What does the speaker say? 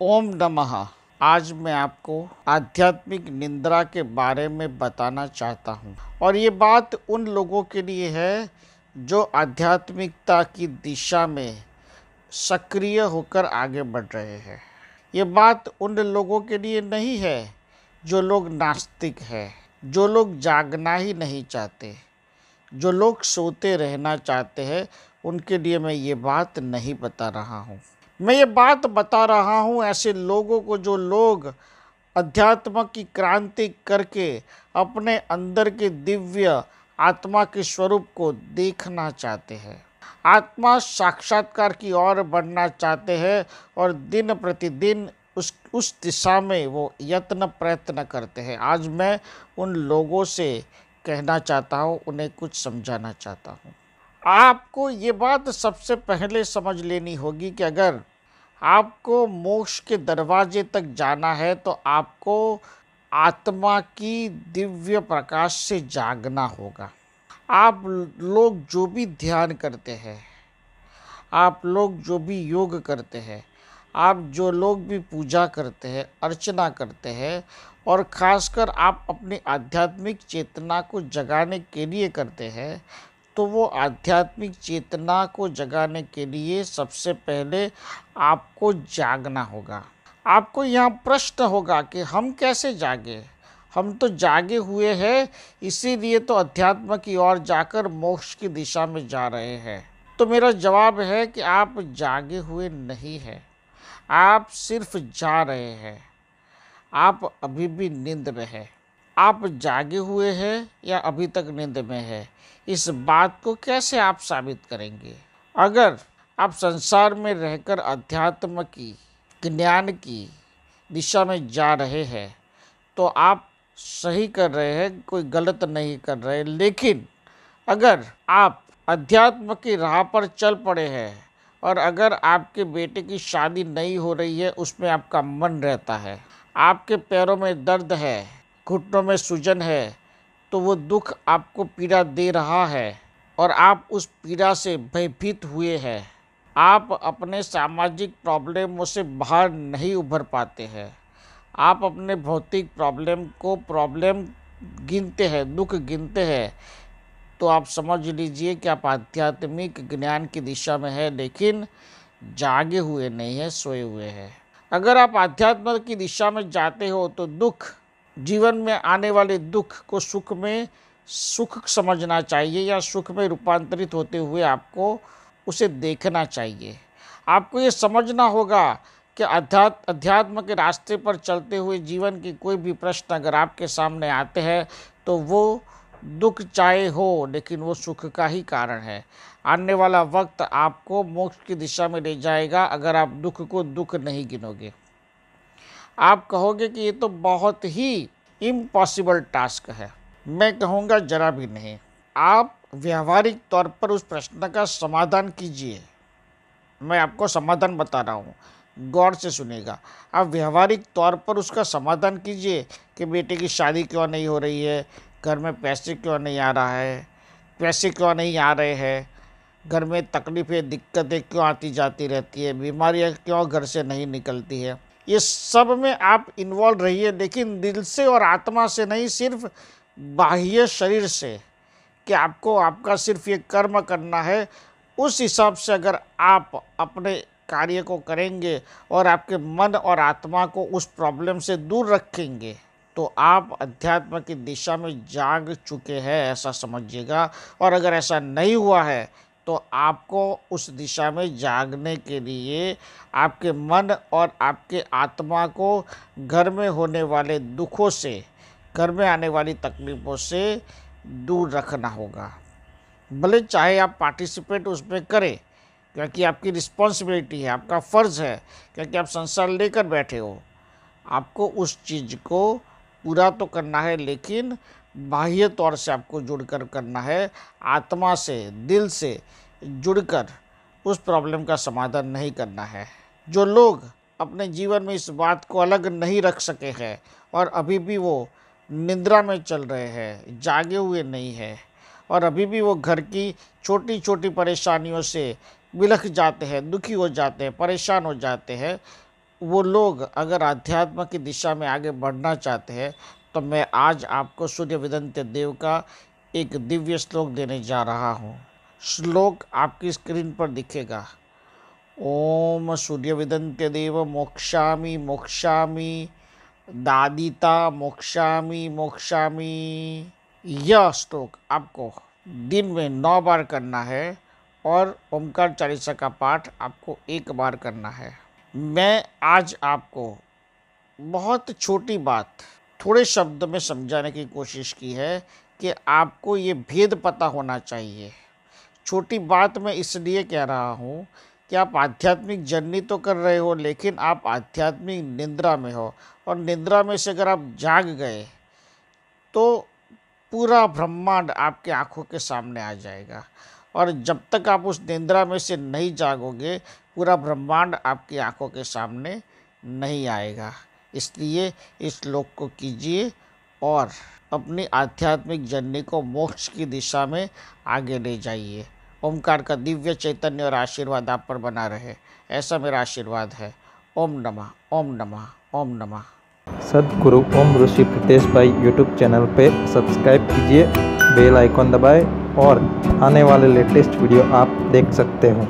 ओम नमः। आज मैं आपको आध्यात्मिक निद्रा के बारे में बताना चाहता हूँ और ये बात उन लोगों के लिए है जो आध्यात्मिकता की दिशा में सक्रिय होकर आगे बढ़ रहे हैं। ये बात उन लोगों के लिए नहीं है जो लोग नास्तिक हैं, जो लोग जागना ही नहीं चाहते, जो लोग सोते रहना चाहते हैं। उनके लिए मैं ये बात नहीं बता रहा हूँ। मैं ये बात बता रहा हूँ ऐसे लोगों को जो लोग अध्यात्म की क्रांति करके अपने अंदर के दिव्य आत्मा के स्वरूप को देखना चाहते हैं, आत्मा साक्षात्कार की ओर बढ़ना चाहते हैं और दिन प्रतिदिन उस दिशा में वो यत्न प्रयत्न करते हैं। आज मैं उन लोगों से कहना चाहता हूँ, उन्हें कुछ समझाना चाहता हूँ। आपको ये बात सबसे पहले समझ लेनी होगी कि अगर आपको मोक्ष के दरवाजे तक जाना है तो आपको आत्मा की दिव्य प्रकाश से जागना होगा। आप लोग जो भी ध्यान करते हैं, आप लोग जो भी योग करते हैं, आप जो लोग भी पूजा करते हैं, अर्चना करते हैं और ख़ासकर आप अपनी आध्यात्मिक चेतना को जगाने के लिए करते हैं, तो वो आध्यात्मिक चेतना को जगाने के लिए सबसे पहले आपको जागना होगा। आपको यहाँ प्रश्न होगा कि हम कैसे जागे? हम तो जागे हुए हैं, इसीलिए तो अध्यात्म की ओर जाकर मोक्ष की दिशा में जा रहे हैं। तो मेरा जवाब है कि आप जागे हुए नहीं हैं, आप सिर्फ जा रहे हैं। आप अभी भी नींद में हैं। आप जागे हुए हैं या अभी तक नींद में है, इस बात को कैसे आप साबित करेंगे? अगर आप संसार में रहकर अध्यात्म की, ज्ञान की दिशा में जा रहे हैं तो आप सही कर रहे हैं, कोई गलत नहीं कर रहे। लेकिन अगर आप अध्यात्म की राह पर चल पड़े हैं और अगर आपके बेटे की शादी नहीं हो रही है, उसमें आपका मन रहता है, आपके पैरों में दर्द है, घुटनों में सूजन है, तो वो दुख आपको पीड़ा दे रहा है और आप उस पीड़ा से भयभीत हुए हैं। आप अपने सामाजिक प्रॉब्लमों से बाहर नहीं उभर पाते हैं। आप अपने भौतिक प्रॉब्लम गिनते हैं, दुख गिनते हैं, तो आप समझ लीजिए कि आप आध्यात्मिक ज्ञान की दिशा में है, लेकिन जागे हुए नहीं है, सोए हुए हैं। अगर आप आध्यात्म की दिशा में जाते हो तो दुख, जीवन में आने वाले दुख को सुख समझना चाहिए या सुख में रूपांतरित होते हुए आपको उसे देखना चाहिए। आपको ये समझना होगा कि अध्यात्म के रास्ते पर चलते हुए जीवन की कोई भी प्रश्न अगर आपके सामने आते हैं तो वो दुख चाहे हो, लेकिन वो सुख का ही कारण है। आने वाला वक्त आपको मोक्ष की दिशा में ले जाएगा अगर आप दुख को दुख नहीं गिनोगे। आप कहोगे कि ये तो बहुत ही इम्पॉसिबल टास्क है। मैं कहूँगा जरा भी नहीं। आप व्यावहारिक तौर पर उस प्रश्न का समाधान कीजिए। मैं आपको समाधान बता रहा हूँ, गौर से सुनिएगा। आप व्यावहारिक तौर पर उसका समाधान कीजिए कि बेटे की शादी क्यों नहीं हो रही है, घर में पैसे क्यों नहीं आ रहा है, पैसे क्यों नहीं आ रहे हैं, घर में तकलीफ़ें दिक्कतें क्यों आती जाती रहती है, बीमारियाँ क्यों घर से नहीं निकलती है। ये सब में आप इन्वॉल्व रहिए, लेकिन दिल से और आत्मा से नहीं, सिर्फ बाह्य शरीर से, कि आपको आपका सिर्फ ये कर्म करना है। उस हिसाब से अगर आप अपने कार्य को करेंगे और आपके मन और आत्मा को उस प्रॉब्लम से दूर रखेंगे तो आप अध्यात्म की दिशा में जाग चुके हैं, ऐसा समझिएगा। और अगर ऐसा नहीं हुआ है तो आपको उस दिशा में जागने के लिए आपके मन और आपके आत्मा को घर में होने वाले दुखों से, घर में आने वाली तकलीफ़ों से दूर रखना होगा। भले चाहे आप पार्टिसिपेट उसमें करें, क्योंकि आपकी रिस्पॉन्सिबिलिटी है, आपका फ़र्ज़ है, क्योंकि आप संसार लेकर बैठे हो। आपको उस चीज़ को पूरा तो करना है, लेकिन बाह्य तौर से आपको जुड़कर करना है, आत्मा से, दिल से जुड़कर उस प्रॉब्लम का समाधान नहीं करना है। जो लोग अपने जीवन में इस बात को अलग नहीं रख सके हैं और अभी भी वो निद्रा में चल रहे हैं, जागे हुए नहीं हैं और अभी भी वो घर की छोटी छोटी परेशानियों से बिलख जाते हैं, दुखी हो जाते हैं, परेशान हो जाते हैं, वो लोग अगर अध्यात्म की दिशा में आगे बढ़ना चाहते हैं तो मैं आज आपको सूर्य विदंत्य देव का एक दिव्य श्लोक देने जा रहा हूँ। श्लोक आपकी स्क्रीन पर दिखेगा। ओम सूर्य विदंत्य देव मोक्षामि मोक्षामि दादिता मोक्षामि मोक्षामि। यह श्लोक आपको दिन में 9 बार करना है और ओमकार चालीसा का पाठ आपको 1 बार करना है। मैं आज आपको बहुत छोटी बात थोड़े शब्द में समझाने की कोशिश की है कि आपको ये भेद पता होना चाहिए। छोटी बात मैं इसलिए कह रहा हूँ कि आप आध्यात्मिक जर्नी तो कर रहे हो, लेकिन आप आध्यात्मिक निद्रा में हो, और निद्रा में से अगर आप जाग गए तो पूरा ब्रह्मांड आपके आंखों के सामने आ जाएगा, और जब तक आप उस निद्रा में से नहीं जागोगे पूरा ब्रह्मांड आपकी आंखों के सामने नहीं आएगा। इसलिए इस श्लोक को कीजिए और अपनी आध्यात्मिक जर्नी को मोक्ष की दिशा में आगे ले जाइए। ओमकार का दिव्य चैतन्य और आशीर्वाद आप पर बना रहे, ऐसा मेरा आशीर्वाद है। ओम नमः, ओम नमः, ओम नमः। सद्गुरु ओम ऋषि प्रितेश भाई यूट्यूब चैनल पे सब्सक्राइब कीजिए, बेल आइकॉन दबाएं और आने वाले लेटेस्ट वीडियो आप देख सकते हो।